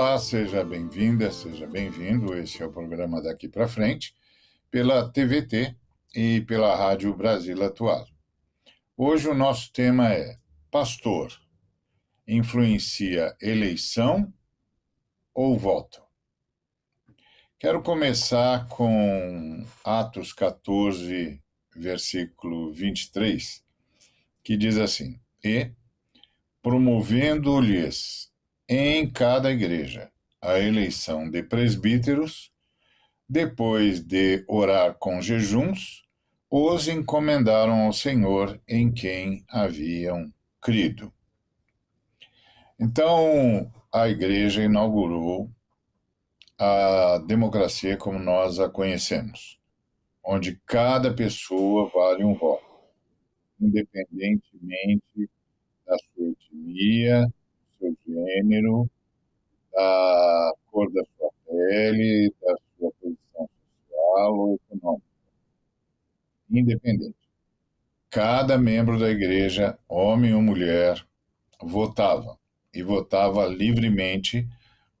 Olá, seja bem-vinda, seja bem-vindo. Esse é o programa Daqui para Frente, pela TVT e pela Rádio Brasil Atual. Hoje o nosso tema é: pastor influencia eleição ou voto? Quero começar com Atos 14, versículo 23, que diz assim: E, promovendo-lhes em cada igreja a eleição de presbíteros, depois de orar com jejuns, os encomendaram ao Senhor em quem haviam crido. Então, a igreja inaugurou a democracia como nós a conhecemos, onde cada pessoa vale um voto, independentemente da sua etnia, do seu gênero, da cor da sua pele, da sua posição social ou econômica, independente. Cada membro da igreja, homem ou mulher, votava, e votava livremente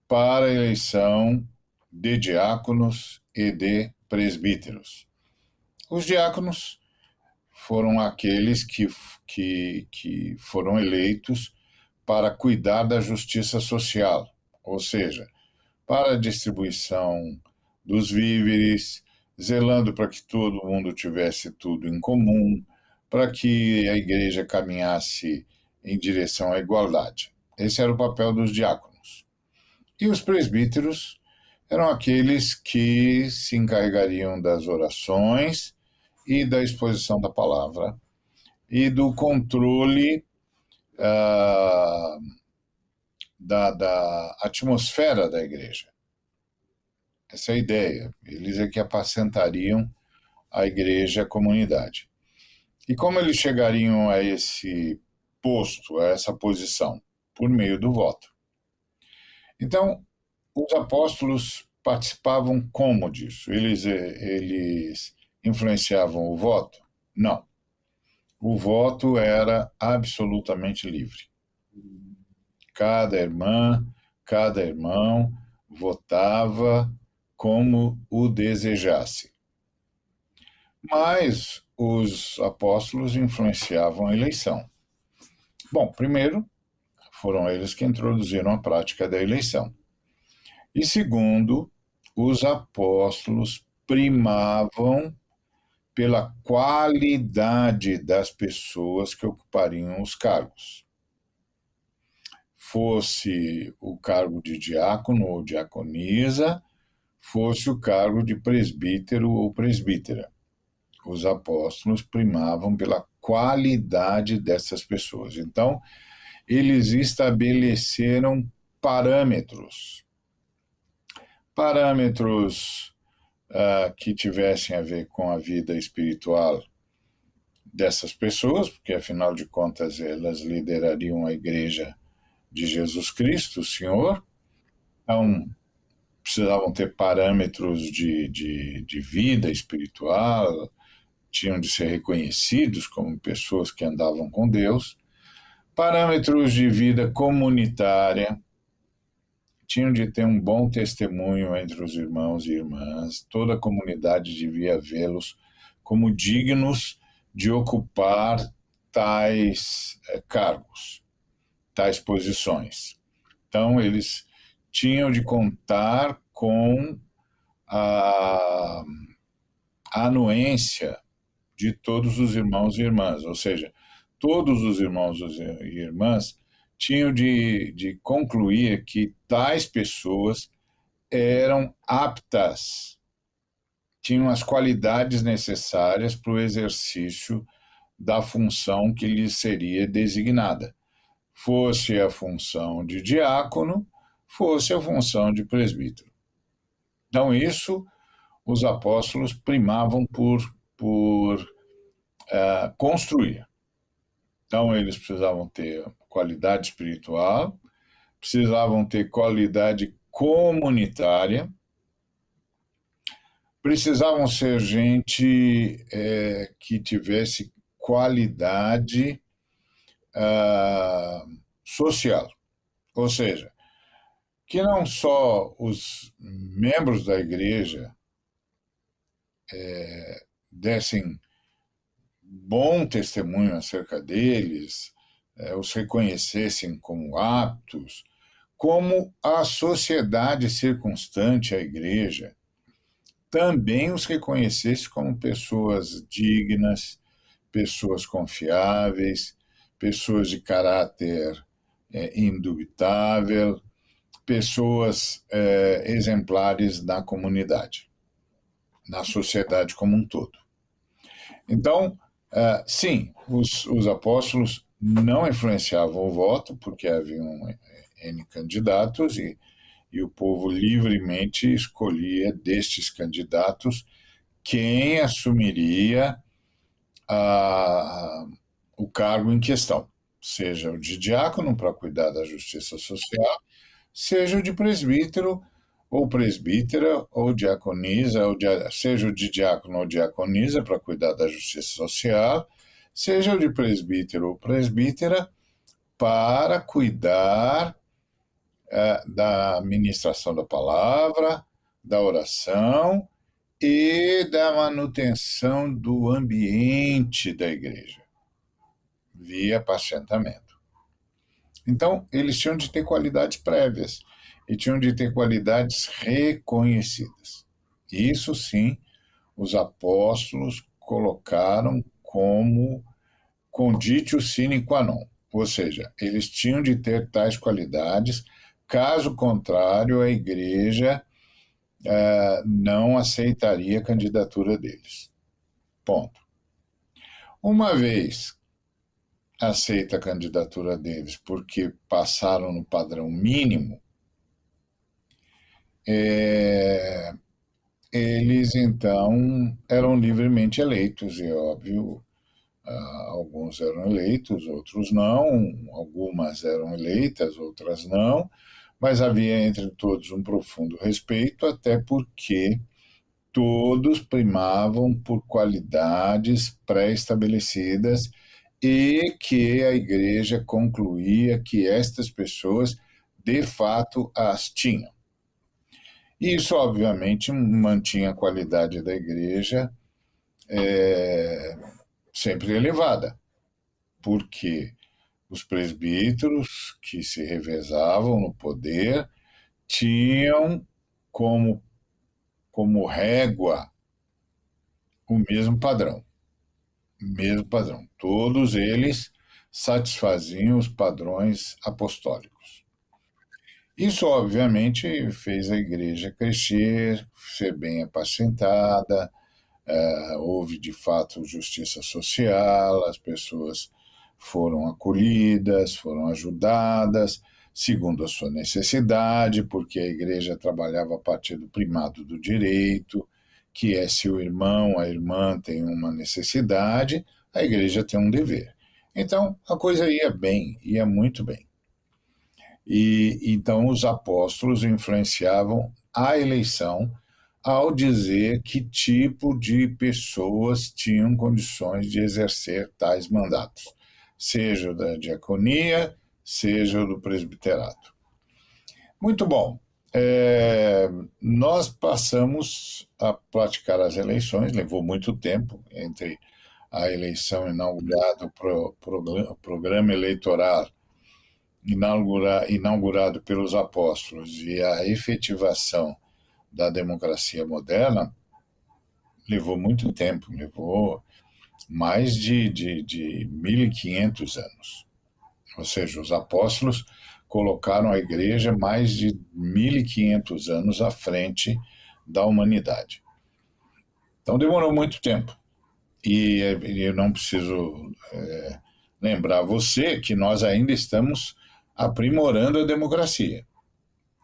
para a eleição de diáconos e de presbíteros. Os diáconos foram aqueles que foram eleitos para cuidar da justiça social, ou seja, para a distribuição dos víveres, zelando para que todo mundo tivesse tudo em comum, para que a igreja caminhasse em direção à igualdade. Esse era o papel dos diáconos. E os presbíteros eram aqueles que se encarregariam das orações e da exposição da palavra e do controle da atmosfera da igreja. Essa é a ideia. Eles é que apacentariam a igreja, a comunidade. E como eles chegariam a esse posto, a essa posição? Por meio do voto. Então, os apóstolos participavam como disso? Eles influenciavam o voto? Não. O voto era absolutamente livre. Cada irmã, cada irmão votava como o desejasse. Mas os apóstolos influenciavam a eleição. Bom, primeiro, foram eles que introduziram a prática da eleição. E segundo, os apóstolos primavam pela qualidade das pessoas que ocupariam os cargos. Fosse o cargo de diácono ou diaconisa, fosse o cargo de presbítero ou presbítera. Os apóstolos primavam pela qualidade dessas pessoas. Então, eles estabeleceram parâmetros que tivessem a ver com a vida espiritual dessas pessoas, porque, afinal de contas, elas liderariam a igreja de Jesus Cristo, o Senhor. Então, precisavam ter parâmetros de vida espiritual, tinham de ser reconhecidos como pessoas que andavam com Deus, parâmetros de vida comunitária, tinham de ter um bom testemunho entre os irmãos e irmãs, toda a comunidade devia vê-los como dignos de ocupar tais cargos, tais posições. Então, eles tinham de contar com a anuência de todos os irmãos e irmãs, ou seja, todos os irmãos e irmãs tinham de concluir que tais pessoas eram aptas, tinham as qualidades necessárias para o exercício da função que lhes seria designada, fosse a função de diácono, fosse a função de presbítero. Então, isso os apóstolos primavam por construir. Então, eles precisavam ter qualidade espiritual, precisavam ter qualidade comunitária, precisavam ser gente que tivesse qualidade social. Ou seja, que não só os membros da igreja dessem bom testemunho acerca deles, os reconhecessem como aptos, como a sociedade circunstante à igreja também os reconhecesse como pessoas dignas, pessoas confiáveis, pessoas de caráter indubitável, pessoas exemplares na comunidade, na sociedade como um todo. Então, sim, os apóstolos não influenciavam o voto, porque haviam N candidatos e o povo livremente escolhia destes candidatos quem assumiria a, o cargo em questão, seja o de diácono para cuidar da justiça social, seja o de presbítero ou presbítera ou diaconisa, seja o de diácono ou diaconisa para cuidar da justiça social, seja o de presbítero ou presbítera para cuidar da ministração da palavra, da oração e da manutenção do ambiente da igreja, via apacentamento. Então, eles tinham de ter qualidades prévias e tinham de ter qualidades reconhecidas. Isso sim, os apóstolos colocaram como conditio sine qua non, ou seja, eles tinham de ter tais qualidades, caso contrário, a igreja não aceitaria a candidatura deles. Ponto. Uma vez aceita a candidatura deles porque passaram no padrão mínimo, eles então eram livremente eleitos, e óbvio, alguns eram eleitos, outros não, algumas eram eleitas, outras não, mas havia entre todos um profundo respeito, até porque todos primavam por qualidades pré-estabelecidas e que a igreja concluía que estas pessoas de fato as tinham. Isso, obviamente, mantinha a qualidade da igreja sempre elevada, porque os presbíteros que se revezavam no poder tinham como régua o mesmo padrão. Mesmo padrão. Todos eles satisfaziam os padrões apostólicos. Isso, obviamente, fez a igreja crescer, ser bem apacentada, houve de fato justiça social, as pessoas foram acolhidas, foram ajudadas, segundo a sua necessidade, porque a igreja trabalhava a partir do primado do direito, que é se o irmão, a irmã tem uma necessidade, a igreja tem um dever. Então, a coisa ia bem, ia muito bem. E então os apóstolos influenciavam a eleição ao dizer que tipo de pessoas tinham condições de exercer tais mandatos, seja da diaconia, seja do presbiterato. Muito bom. Nós passamos a praticar as eleições, levou muito tempo entre a eleição inaugurada, o programa eleitoral inaugurado pelos apóstolos e a efetivação da democracia moderna, levou muito tempo, levou mais de 1.500 anos. Ou seja, os apóstolos colocaram a igreja mais de 1.500 anos à frente da humanidade. Então demorou muito tempo. E eu não preciso lembrar você que nós ainda estamos aprimorando a democracia.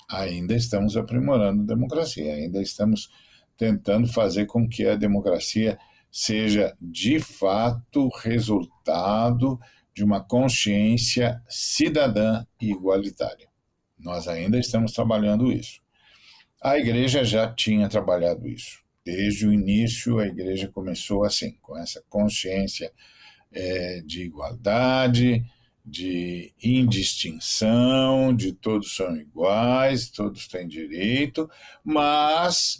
Ainda estamos aprimorando a democracia, ainda estamos tentando fazer com que a democracia seja de fato resultado de uma consciência cidadã e igualitária. Nós ainda estamos trabalhando isso. A igreja já tinha trabalhado isso. Desde o início, a igreja começou assim, com essa consciência de igualdade, de indistinção, de todos são iguais, todos têm direito, mas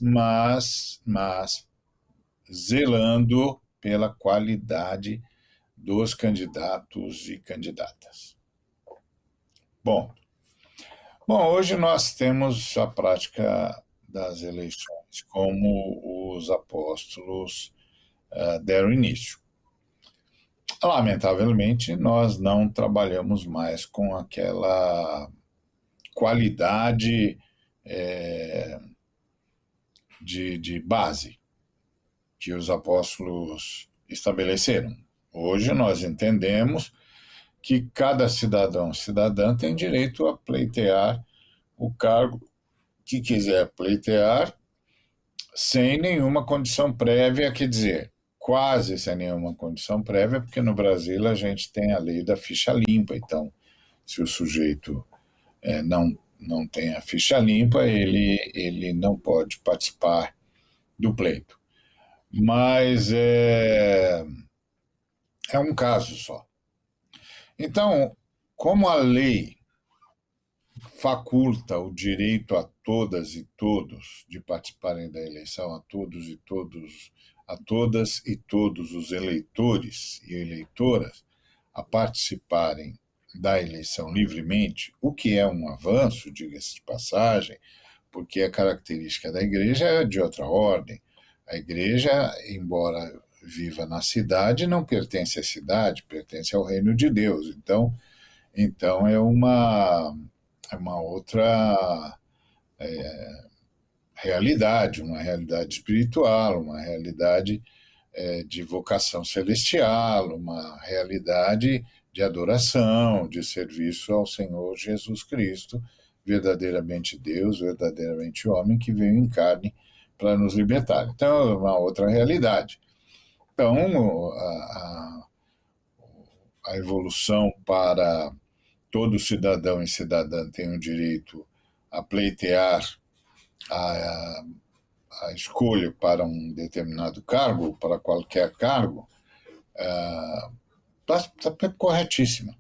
zelando pela qualidade dos candidatos e candidatas. Bom, hoje nós temos a prática das eleições, como os apóstolos deram início. Lamentavelmente, nós não trabalhamos mais com aquela qualidade de base que os apóstolos estabeleceram. Hoje nós entendemos que cada cidadão, cidadã tem direito a pleitear o cargo que quiser pleitear sem nenhuma condição prévia, quer dizer, quase sem nenhuma condição prévia, porque no Brasil a gente tem a lei da ficha limpa, então se o sujeito não tem a ficha limpa, ele não pode participar do pleito. Mas é um caso só. Então, como a lei faculta o direito a todas e todos de participarem da eleição, a todas e todos os eleitores e eleitoras a participarem da eleição livremente, o que é um avanço, diga-se de passagem, porque a característica da igreja é de outra ordem. A igreja, embora viva na cidade, não pertence à cidade, pertence ao reino de Deus. Então é uma outra realidade, uma realidade espiritual, uma realidade de vocação celestial, uma realidade de adoração, de serviço ao Senhor Jesus Cristo, verdadeiramente Deus, verdadeiramente homem, que veio em carne para nos libertar. Então, é uma outra realidade. Então, a evolução para todo cidadão e cidadã tem o direito a pleitear a escolha para um determinado cargo, para qualquer cargo, está corretíssima.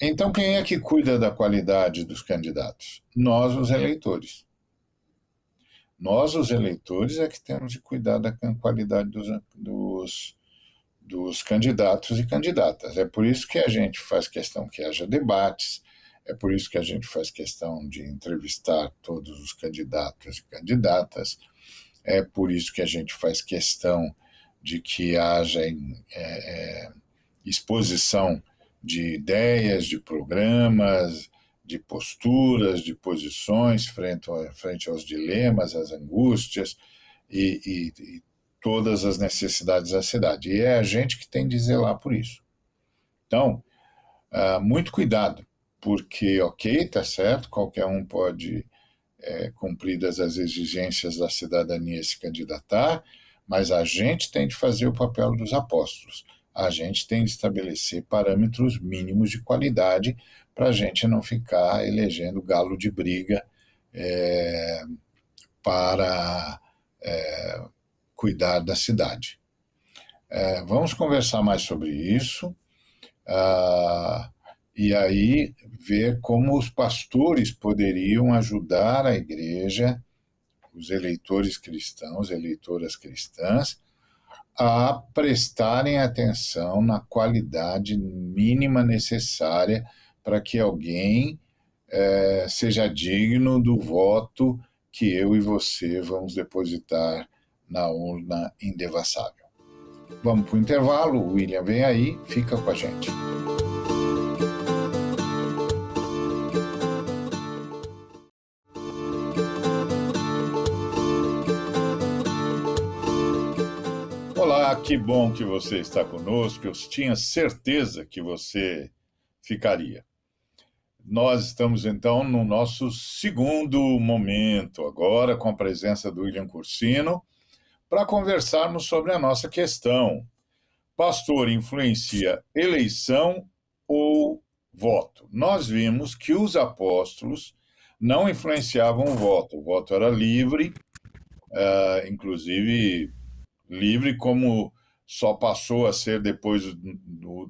Então, quem é que cuida da qualidade dos candidatos? Nós, os eleitores. Nós, os eleitores, é que temos de cuidar da qualidade dos candidatos e candidatas. É por isso que a gente faz questão que haja debates, é por isso que a gente faz questão de entrevistar todos os candidatos e candidatas, é por isso que a gente faz questão de que haja exposição de ideias, de programas, de posturas, de posições frente aos dilemas, às angústias e todas as necessidades da cidade. E é a gente que tem de zelar por isso. Então, muito cuidado, porque, ok, está certo, qualquer um pode, cumpridas as exigências da cidadania, se candidatar, mas a gente tem de fazer o papel dos apóstolos. A gente tem de estabelecer parâmetros mínimos de qualidade para a gente não ficar elegendo galo de briga para cuidar da cidade. Vamos conversar mais sobre isso e aí ver como os pastores poderiam ajudar a igreja, os eleitores cristãos, eleitoras cristãs, a prestarem atenção na qualidade mínima necessária para que alguém seja digno do voto que eu e você vamos depositar na urna indevassável. Vamos para o intervalo, o William vem aí, fica com a gente. Olá, que bom que você está conosco, eu tinha certeza que você ficaria. Nós estamos, então, no nosso segundo momento, agora com a presença do William Cursino, para conversarmos sobre a nossa questão. Pastor influencia eleição ou voto? Nós vimos que os apóstolos não influenciavam o voto era livre, inclusive livre como só passou a ser depois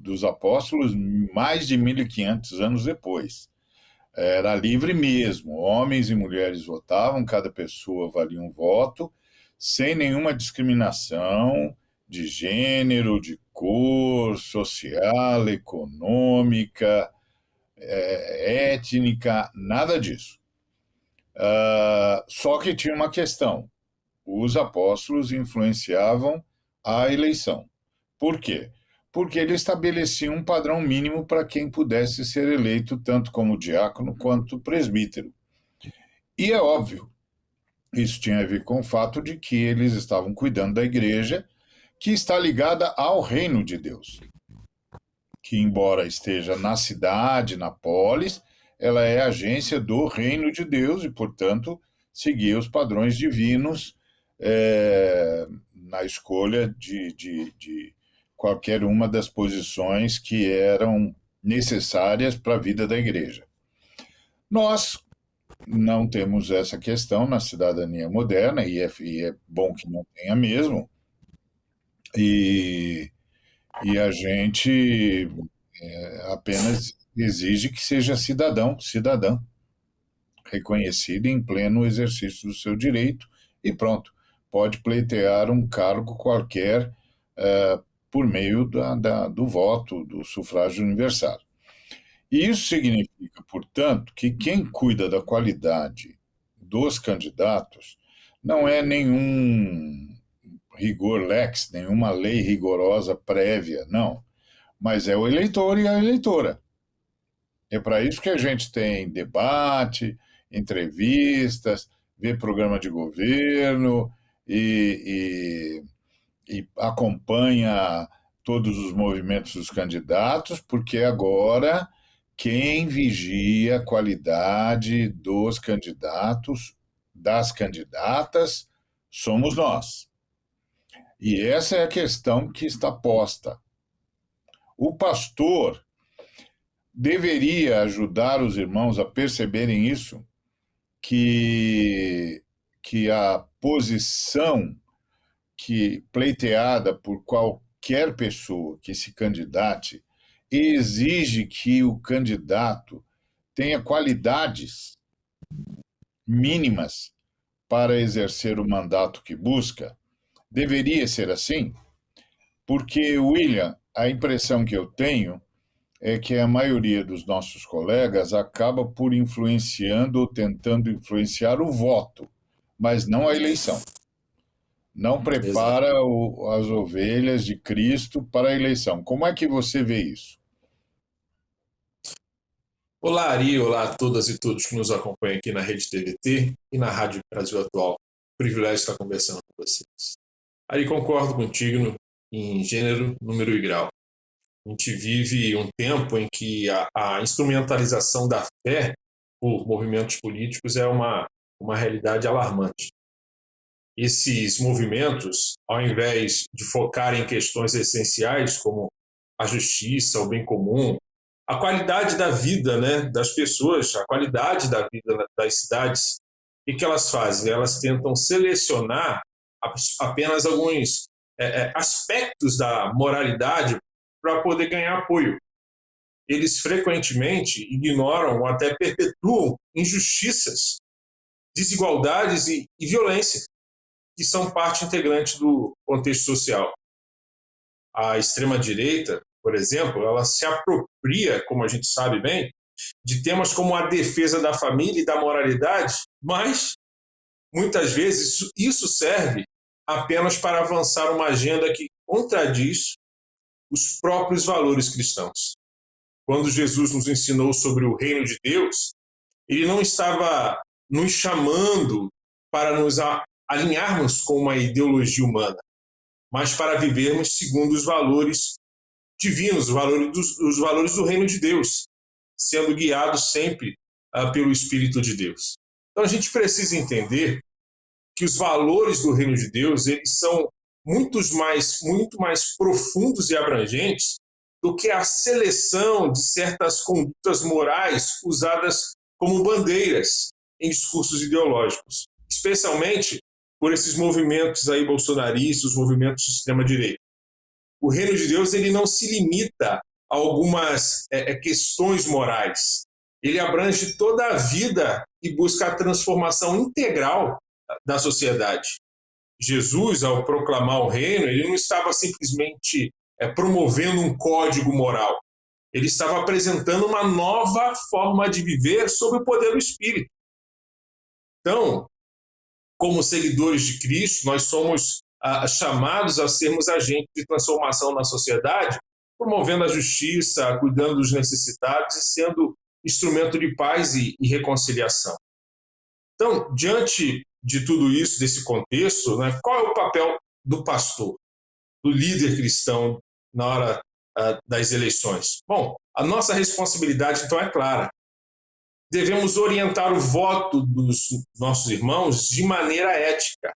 dos apóstolos mais de 1.500 anos depois. Era livre mesmo, homens e mulheres votavam, cada pessoa valia um voto, sem nenhuma discriminação de gênero, de cor, social, econômica, étnica, nada disso. Só que tinha uma questão: os apóstolos influenciavam a eleição. Por quê? Porque ele estabelecia um padrão mínimo para quem pudesse ser eleito, tanto como diácono quanto presbítero. E é óbvio, isso tinha a ver com o fato de que eles estavam cuidando da igreja, que está ligada ao reino de Deus, que, embora esteja na cidade, na polis, ela é agência do reino de Deus e, portanto, seguia os padrões divinos na escolha de qualquer uma das posições que eram necessárias para a vida da igreja. Nós não temos essa questão na cidadania moderna, e é bom que não tenha mesmo, e a gente apenas exige que seja cidadã, reconhecido em pleno exercício do seu direito, e pronto, pode pleitear um cargo qualquer por meio do voto, do sufrágio universal. E isso significa, portanto, que quem cuida da qualidade dos candidatos não é nenhum rigor lex, nenhuma lei rigorosa prévia, não, mas é o eleitor e a eleitora. É para isso que a gente tem debate, entrevistas, vê programa de governo e acompanha todos os movimentos dos candidatos, porque agora quem vigia a qualidade dos candidatos, das candidatas, somos nós. E essa é a questão que está posta. O pastor deveria ajudar os irmãos a perceberem isso, que a posição pleiteada por qualquer pessoa que se candidate exige que o candidato tenha qualidades mínimas para exercer o mandato que busca. Deveria ser assim? Porque, William, a impressão que eu tenho é que a maioria dos nossos colegas acaba por influenciando ou tentando influenciar o voto, mas não a eleição. Não prepara as ovelhas de Cristo para a eleição. Como é que você vê isso? Olá, Ari, olá a todas e todos que nos acompanham aqui na Rede TVT e na Rádio Brasil Atual. Privilégio estar conversando com vocês. Ari, concordo contigo em gênero, número e grau. A gente vive um tempo em que a instrumentalização da fé por movimentos políticos é uma realidade alarmante. Esses movimentos, ao invés de focar em questões essenciais como a justiça, o bem comum, a qualidade da vida, né, das pessoas, a qualidade da vida das cidades, o que elas fazem? Elas tentam selecionar apenas alguns aspectos da moralidade para poder ganhar apoio. Eles frequentemente ignoram ou até perpetuam injustiças, desigualdades e violência, que são parte integrante do contexto social. A extrema-direita, por exemplo, ela se apropria, como a gente sabe bem, de temas como a defesa da família e da moralidade, mas, muitas vezes, isso serve apenas para avançar uma agenda que contradiz os próprios valores cristãos. Quando Jesus nos ensinou sobre o reino de Deus, ele não estava nos chamando para nos alinharmos com uma ideologia humana, mas para vivermos segundo os valores divinos, os valores do reino de Deus, sendo guiados sempre pelo Espírito de Deus. Então a gente precisa entender que os valores do reino de Deus, eles são muito mais profundos e abrangentes do que a seleção de certas condutas morais usadas como bandeiras em discursos ideológicos, especialmente por esses movimentos aí bolsonaristas, os movimentos de extrema-direita. o reino de Deus ele não se limita a algumas questões morais. Ele abrange toda a vida e busca a transformação integral da sociedade. Jesus, ao proclamar o reino, ele não estava simplesmente promovendo um código moral. Ele estava apresentando uma nova forma de viver sob o poder do Espírito. Então, como seguidores de Cristo, nós somos chamados a sermos agentes de transformação na sociedade, promovendo a justiça, cuidando dos necessitados e sendo instrumento de paz e reconciliação. Então, diante de tudo isso, desse contexto, né, qual é o papel do pastor, do líder cristão na hora das eleições? Bom, a nossa responsabilidade, então, é clara. Devemos orientar o voto dos nossos irmãos de maneira ética,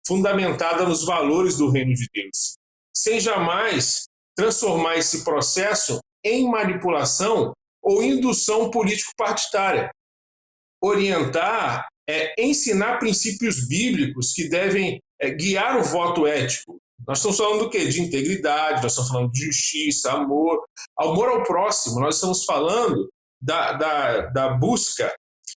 fundamentada nos valores do reino de Deus, sem jamais transformar esse processo em manipulação ou indução político-partidária. Orientar é ensinar princípios bíblicos que devem guiar o voto ético. Nós estamos falando do quê? De integridade, nós estamos falando de justiça, amor ao próximo, nós estamos falando da busca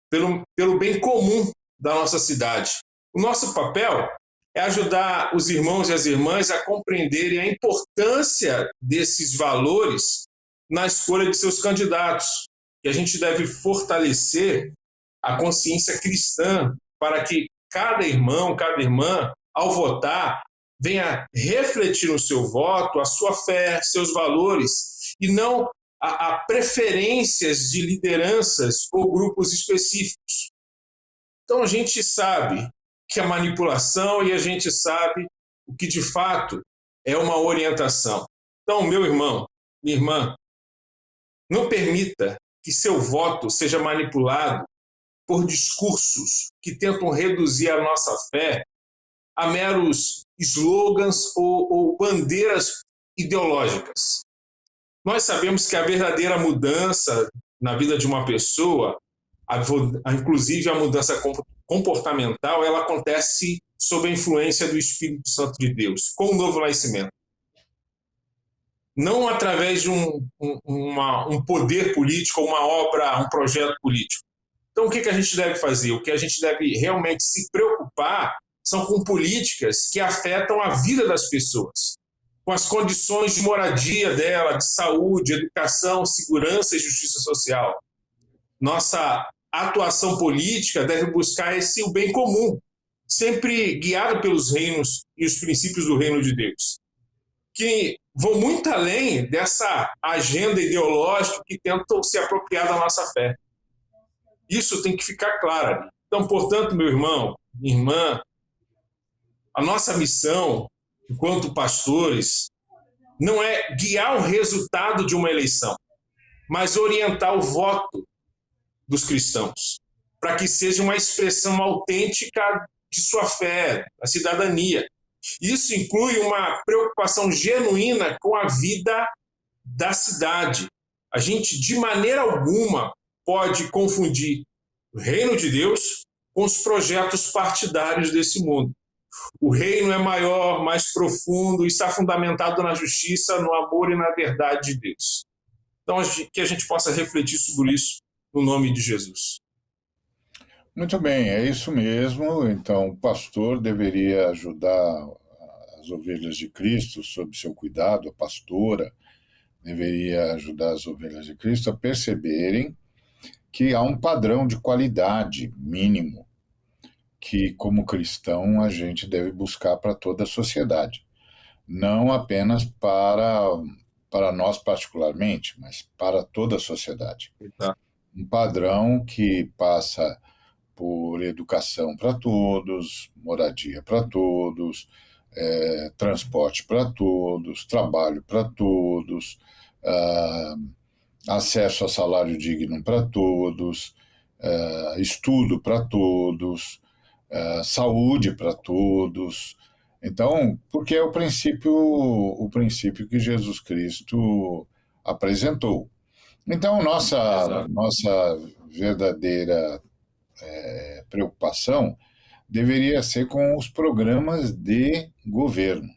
pelo bem comum da nossa cidade. O nosso papel é ajudar os irmãos e as irmãs a compreenderem a importância desses valores na escolha de seus candidatos. E a gente deve fortalecer a consciência cristã para que cada irmão, cada irmã, ao votar, venha refletir no seu voto a sua fé, seus valores, e não a preferências de lideranças ou grupos específicos. Então a gente sabe que a manipulação e a gente sabe o que de fato é uma orientação. Então, meu irmão, minha irmã, não permita que seu voto seja manipulado por discursos que tentam reduzir a nossa fé a meros slogans ou bandeiras ideológicas. Nós sabemos que a verdadeira mudança na vida de uma pessoa, inclusive a mudança comportamental, ela acontece sob a influência do Espírito Santo de Deus, com o novo nascimento. Não através de um poder político, uma obra, um projeto político. Então, o que a gente deve fazer? O que a gente deve realmente se preocupar são com políticas que afetam a vida das pessoas, com as condições de moradia dela, de saúde, educação, segurança e justiça social. Nossa atuação política deve buscar o bem comum, sempre guiado pelos reinos e os princípios do reino de Deus, que vão muito além dessa agenda ideológica que tentam se apropriar da nossa fé. Isso tem que ficar claro. Então, portanto, meu irmão, minha irmã, a nossa missão, enquanto pastores, não é guiar o resultado de uma eleição, mas orientar o voto dos cristãos, para que seja uma expressão autêntica de sua fé, da cidadania. Isso inclui uma preocupação genuína com a vida da cidade. A gente, de maneira alguma, pode confundir o reino de Deus com os projetos partidários desse mundo. O reino é maior, mais profundo, está fundamentado na justiça, no amor e na verdade de Deus. Então, que a gente possa refletir sobre isso no nome de Jesus. Muito bem, é isso mesmo. Então, o pastor deveria ajudar as ovelhas de Cristo sob seu cuidado, a pastora deveria ajudar as ovelhas de Cristo a perceberem que há um padrão de qualidade mínimo que, como cristão, a gente deve buscar para toda a sociedade. Não apenas para nós particularmente, mas para toda a sociedade. Um padrão que passa por educação para todos, moradia para todos, transporte para todos, trabalho para todos, acesso a salário digno para todos, estudo para todos, saúde para todos. Então, porque é o princípio que Jesus Cristo apresentou. Então, nossa verdadeira preocupação deveria ser com os programas de governo.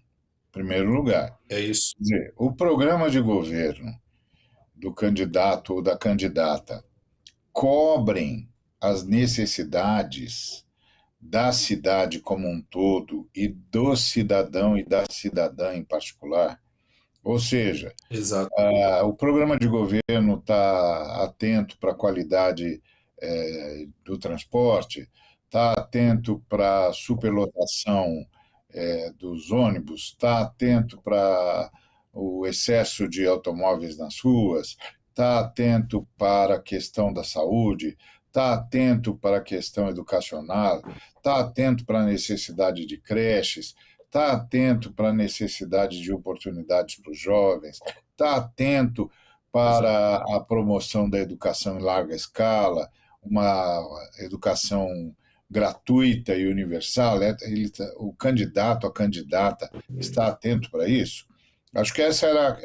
Em primeiro lugar. É isso. Quer dizer, o programa de governo do candidato ou da candidata cobrem as necessidades da cidade como um todo e do cidadão e da cidadã em particular. Ou seja, Exato. o programa de governo está atento para a qualidade do transporte, está atento para a superlotação dos ônibus, está atento para o excesso de automóveis nas ruas, está atento para a questão da saúde, está atento para a questão educacional, está atento para a necessidade de creches, está atento para a necessidade de oportunidades para os jovens, está atento Exato. para a promoção da educação em larga escala, uma educação gratuita e universal. O candidato, a candidata, está atento para isso? Acho que essa era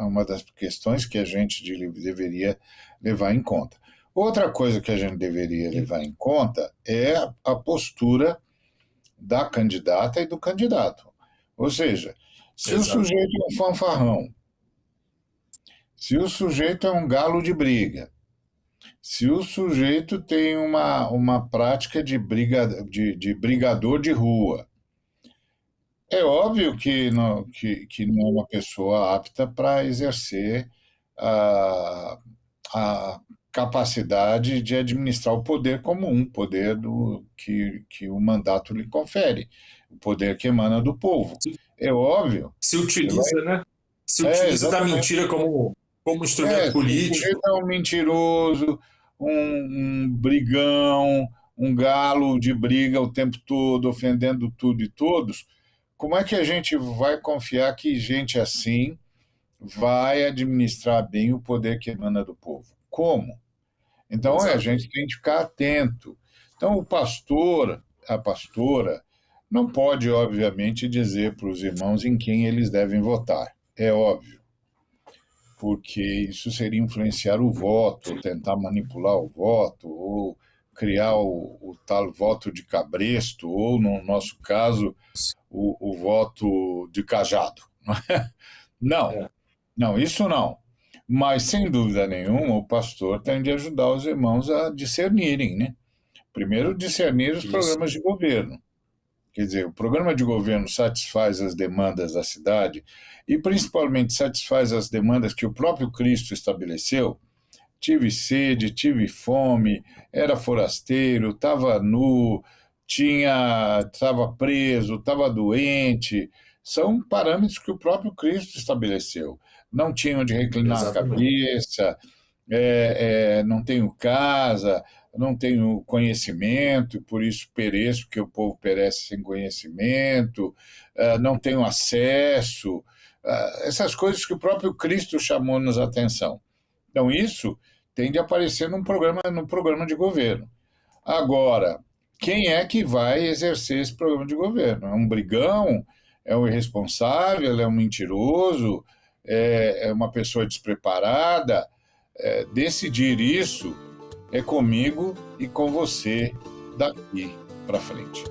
uma das questões que a gente deveria levar em conta. Outra coisa que a gente deveria levar em conta é a postura da candidata e do candidato. Ou seja, se o Exato. sujeito é um fanfarrão, se o sujeito é um galo de briga, se o sujeito tem uma prática de brigador de rua, é óbvio que não é uma pessoa apta para exercer a, a capacidade de administrar o poder como um poder que o mandato lhe confere, o poder que emana do povo. Se, É óbvio. se Você vai... utiliza, né? Se utiliza da Exatamente. mentira como instrumento Se o político. sujeito é um mentiroso, um brigão, um galo de briga o tempo todo, ofendendo tudo e todos, como é que a gente vai confiar que gente assim vai administrar bem o poder que emana do povo? Como? Então, a Exato. gente tem que ficar atento. Então, o pastor, a pastora, não pode, obviamente, dizer para os irmãos em quem eles devem votar. É óbvio, porque isso seria influenciar o voto, ou tentar manipular o voto, ou criar o tal voto de cabresto, ou, no nosso caso, o voto de cajado. Não, É, não, isso não. Mas, sem dúvida nenhuma, o pastor tem de ajudar os irmãos a discernirem, né? Primeiro, discernir os isso. programas de governo. Quer dizer, o programa de governo satisfaz as demandas da cidade e, principalmente, satisfaz as demandas que o próprio Cristo estabeleceu. Tive sede, tive fome, era forasteiro, estava nu, estava preso, estava doente. São parâmetros que o próprio Cristo estabeleceu. Não tinha onde reclinar a Exatamente. cabeça, não tenho casa, não tenho conhecimento, por isso pereço, porque o povo perece sem conhecimento, não tenho acesso, essas coisas que o próprio Cristo chamou-nos a atenção. Então, isso tem de aparecer no programa de governo. Agora, quem é que vai exercer esse programa de governo? É um brigão? É um irresponsável? É um mentiroso? É uma pessoa despreparada? Decidir isso é comigo e com você daqui para frente.